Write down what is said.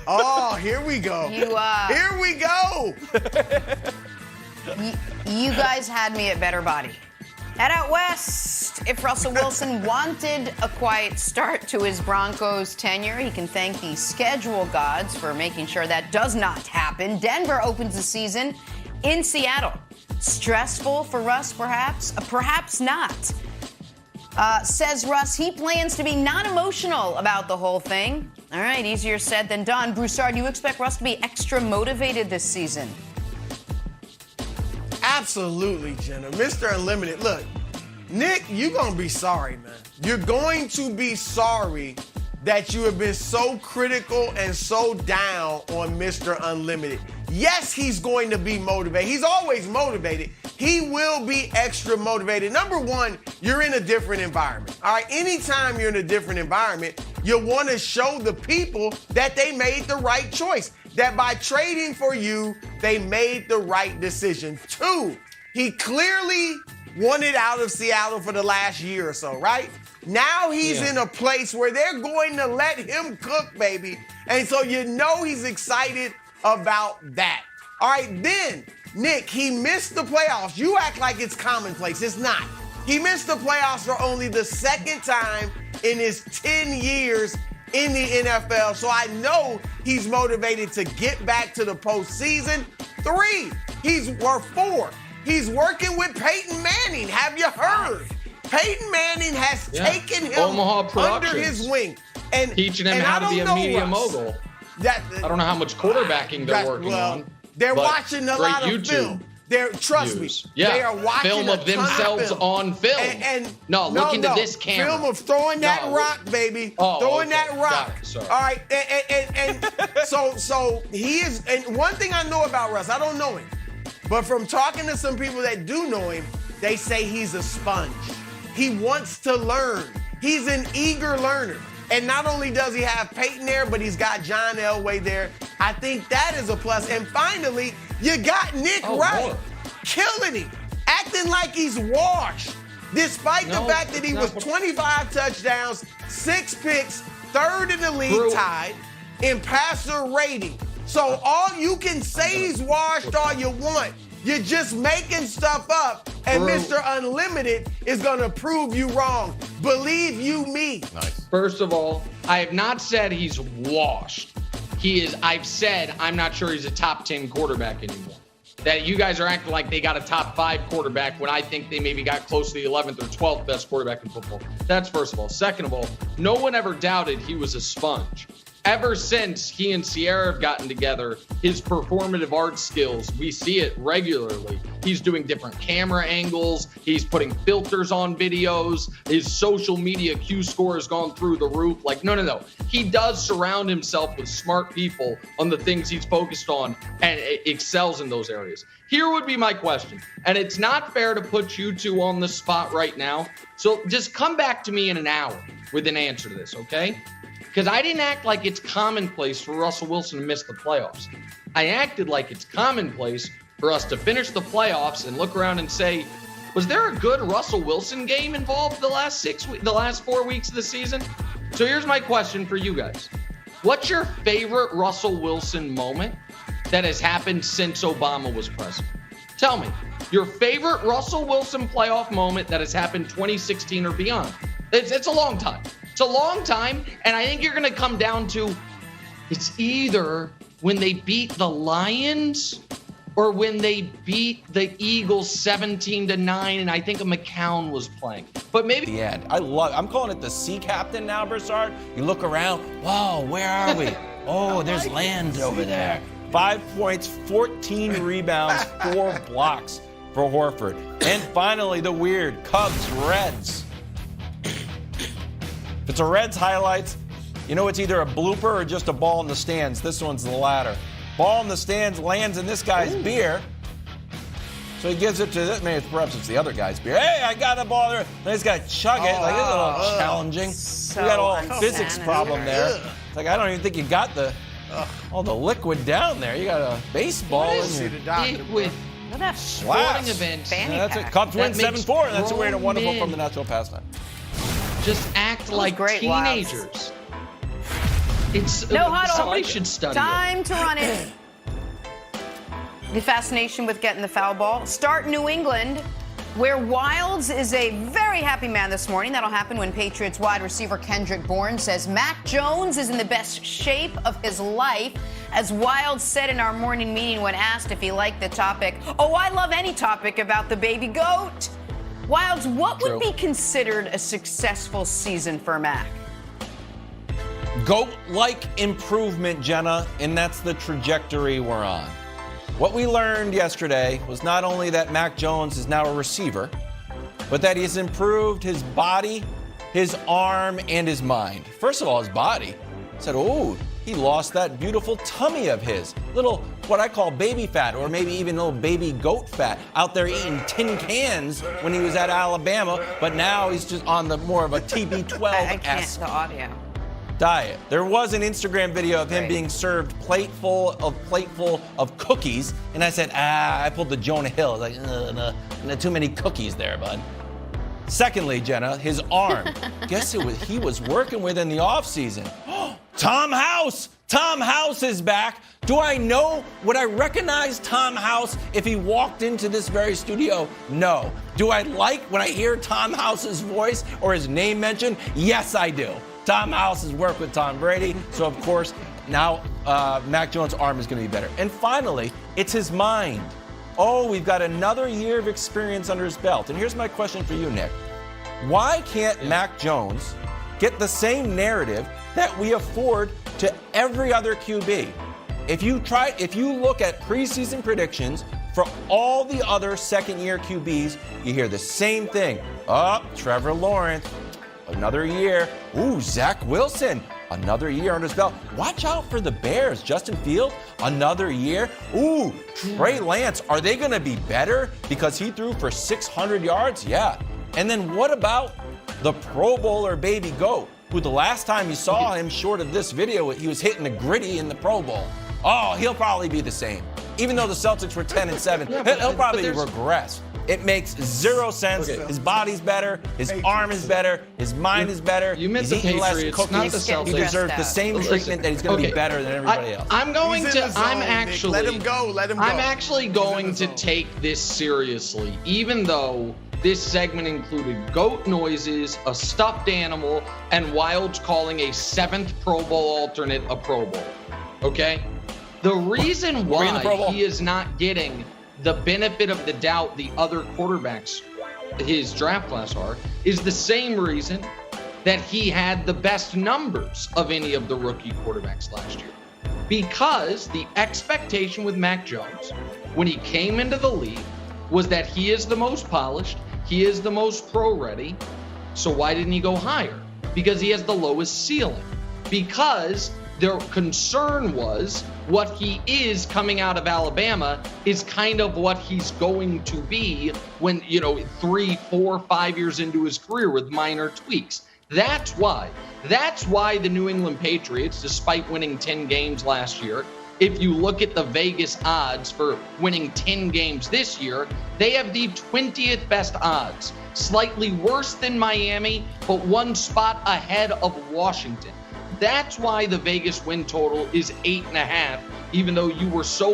Oh, here we go. Here we go. You guys had me at better body. Head out west. If Russell Wilson wanted a quiet start to his Broncos tenure, he can thank the schedule gods for making sure that does not happen. Denver opens the season in Seattle. Stressful for Russ, perhaps? Perhaps not. Says Russ, he plans to be non-emotional about the whole thing. All right, easier said than done. Broussard, do you expect Russ to be extra motivated this season? Absolutely, Jenna. Mr. Unlimited. Look, Nick, you're going to be sorry, man. You're going to be sorry that you have been so critical and so down on Mr. Unlimited. Yes, he's going to be motivated. He's always motivated. He will be extra motivated. Number one, you're in a different environment. All right, anytime you're in a different environment, you want to show the people that they made the right choice, that by trading for you, they made the right decision. Two, he clearly wanted out of Seattle for the last year or so, right? Now he's in a place where they're going to let him cook, baby. And so you know he's excited about that. All right, then, Nick, he missed the playoffs. You act like it's commonplace. It's not. He missed the playoffs for only the second time in his 10 years in the NFL. So I know he's motivated to get back to the postseason. Four, he's working with Peyton Manning. Have you heard? Peyton Manning has taken him under his wing. And teaching him how to be a media mogul. I don't know how much quarterbacking they're working on. They're watching a lot of film. Trust me. Yeah. They are watching film of themselves on film. And look into this camera. Film of throwing that rock, baby. Throwing that rock. Sorry. All right. And so he is. And one thing I know about Russ, I don't know him, but from talking to some people that do know him, they say he's a sponge. He wants to learn. He's an eager learner. And not only does he have Peyton there, but he's got John Elway there. I think that is a plus. And finally, you got Nick Wright killing him, acting like he's washed, despite the fact that he was 25 touchdowns, 6 picks, third in the league tied in passer rating. So all you can say he's washed all you want. You're just making stuff up, and Mr. Unlimited is going to prove you wrong. Believe you me. Nice. First of all, I have not said he's washed. I've said I'm not sure he's a top 10 quarterback anymore. That you guys are acting like they got a top 5 quarterback when I think they maybe got close to the 11th or 12th best quarterback in football. That's first of all. Second of all, no one ever doubted he was a sponge. Ever since he and Sierra have gotten together, his performative art skills, we see it regularly. He's doing different camera angles. He's putting filters on videos. His social media Q score has gone through the roof. Like, no. He does surround himself with smart people on the things he's focused on and excels in those areas. Here would be my question, and it's not fair to put you two on the spot right now. So just come back to me in an hour with an answer to this, okay? Because I didn't act like it's commonplace for Russell Wilson to miss the playoffs. I acted like it's commonplace for us to finish the playoffs and look around and say, was there a good Russell Wilson game involved the last 4 weeks of the season? So here's my question for you guys. What's your favorite Russell Wilson moment that has happened since Obama was president? Tell me, your favorite Russell Wilson playoff moment that has happened 2016 or beyond. It's a long time. It's a long time, and I think you're going to come down to it's either when they beat the Lions or when they beat the Eagles 17-9, and I think a McCown was playing. But maybe the end. I'm calling it the sea captain now, Broussard. You look around, whoa, where are we? Oh, there's land over there. 5 points, 14 rebounds, 4 blocks for Horford. And finally, the weird Cubs-Reds. If it's a Reds highlights, you know it's either a blooper or just a ball in the stands. This one's the latter. Ball in the stands lands in this guy's beer. So he gives it to this. Maybe perhaps it's the other guy's beer. Hey, I got a ball there. Then he's got to chug it. Like, this is a little challenging. So we got a little physics problem there. It's like, I don't even think you got all the liquid down there. You got a baseball in your What a sporting event. That's it. Cubs win 7-4, and that's a weird and wonderful from the national pastime. just act like teenagers. It's No huddle. Somebody should study it. Time to run it. The fascination with getting the foul ball. Start New England, where Wilds is a very happy man this morning. That'll happen when Patriots wide receiver Kendrick Bourne says Mac Jones is in the best shape of his life. As Wilds said in our morning meeting when asked if he liked the topic, "Oh, I love any topic about the baby goat." Wilds, what would be considered a successful season for Mac? GOAT-like improvement, Jenna, and that's the trajectory we're on. What we learned yesterday was not only that Mac Jones is now a receiver, but that he's improved his body, his arm, and his mind. First of all, his body. I said, oh, he lost that beautiful tummy of his. Little, what I call baby fat, or maybe even little baby goat fat, out there eating tin cans when he was at Alabama, but now he's just on the more of a TB12-esque. I can't, the audio. Diet. There was an Instagram video of him being served plateful of cookies, and I said, I pulled the Jonah Hill. I was like, too many cookies there, bud. Secondly, Jenna, his arm. Guess he was working with in the offseason. Tom House! Tom House is back. Do I know, would I recognize Tom House if he walked into this very studio? No. Do I like when I hear Tom House's voice or his name mentioned? Yes, I do. Tom House has worked with Tom Brady, so of course, now Mac Jones' arm is going to be better. And finally, it's his mind. Oh, we've got another year of experience under his belt. And here's my question for you, Nick. Why can't Mac Jones get the same narrative that we afford to every other QB? If you look at preseason predictions for all the other second-year QBs, you hear the same thing. Trevor Lawrence, another year. Ooh, Zach Wilson, another year under his belt. Watch out for the Bears. Justin Fields, another year. Ooh, Trey Lance, are they going to be better because he threw for 600 yards? Yeah. And then what about the Pro Bowler baby goat, who the last time you saw him short of this video, he was hitting the gritty in the Pro Bowl. Oh, he'll probably be the same. Even though the Celtics were 10-7, he'll probably regress. It makes zero sense. Okay. His body's better. His arm is better. His mind is better. You meant he's the eating less Patriots, cookies. not the Celtics. He deserves the same treatment that he's going to be better than everybody else. I'm going He's in to. the zone, I'm Nick. actually. Let him go. Let him go. I'm actually going He's in to the zone. take this seriously, even though this segment included goat noises, a stuffed animal, and Wilds calling a 7th Pro Bowl alternate a Pro Bowl. Okay? The reason Were you in the Pro why Bowl? he is not getting the benefit of the doubt the other quarterbacks his draft class are is the same reason that he had the best numbers of any of the rookie quarterbacks last year. Because the expectation with Mac Jones when he came into the league was that he is the most polished, he is the most pro ready. So why didn't he go higher? Because he has the lowest ceiling. Because their concern was what he is coming out of Alabama is kind of what he's going to be when, 3, 4, 5 years into his career with minor tweaks. That's why the New England Patriots, despite winning 10 games last year, if you look at the Vegas odds for winning 10 games this year, they have the 20th best odds, slightly worse than Miami, but one spot ahead of Washington. That's why the Vegas win total is 8.5, even though you were so